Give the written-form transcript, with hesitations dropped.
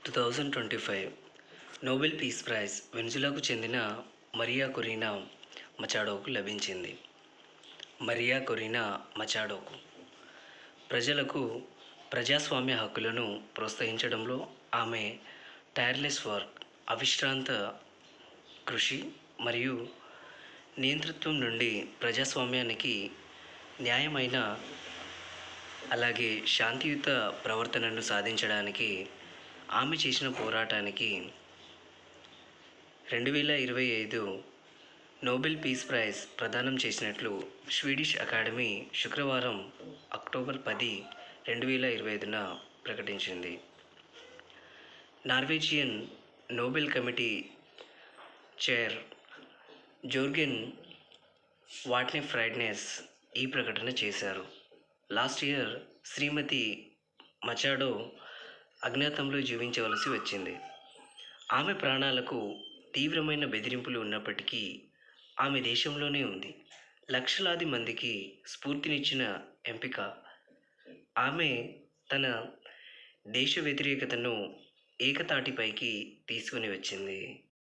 2025 Nobel peace prize వెనిజులాకు చెందిన Maria Corina మచాడోకు లభించింది. Maria Corina మచాడోకు ప్రజలకు ప్రజాస్వామ్య హక్కులను ప్రోత్సహించడంలో ఆమె టైర్లెస్ వర్క్, అవిశ్రాంత కృషి మరియు నియంతృత్వం నుండి ప్రజాస్వామ్యానికి న్యాయమైన అలాగే శాంతియుత ప్రవర్తనను సాధించడానికి ఆమె చేసిన పోరాటానికి 2025 నోబెల్ పీస్ ప్రైజ్ ప్రదానం చేసినట్లు స్వీడిష్ అకాడమీ శుక్రవారం అక్టోబర్ 10, 2025న ప్రకటించింది. నార్వేజియన్ నోబెల్ కమిటీ చైర్ జోర్గెన్ వాట్నే ఫ్రైడ్నెస్ ఈ ప్రకటన చేశారు. లాస్ట్ ఇయర్ శ్రీమతి మచాడో అజ్ఞాతంలో జీవించవలసి వచ్చింది. ఆమె ప్రాణాలకు తీవ్రమైన బెదిరింపులు ఉన్నప్పటికీ ఆమె దేశంలోనే ఉంది. లక్షలాది మందికి స్ఫూర్తినిచ్చిన ఎంపిక. ఆమె తన దేశ వ్యతిరేకతను ఏకతాటిపైకి తీసుకుని వచ్చింది.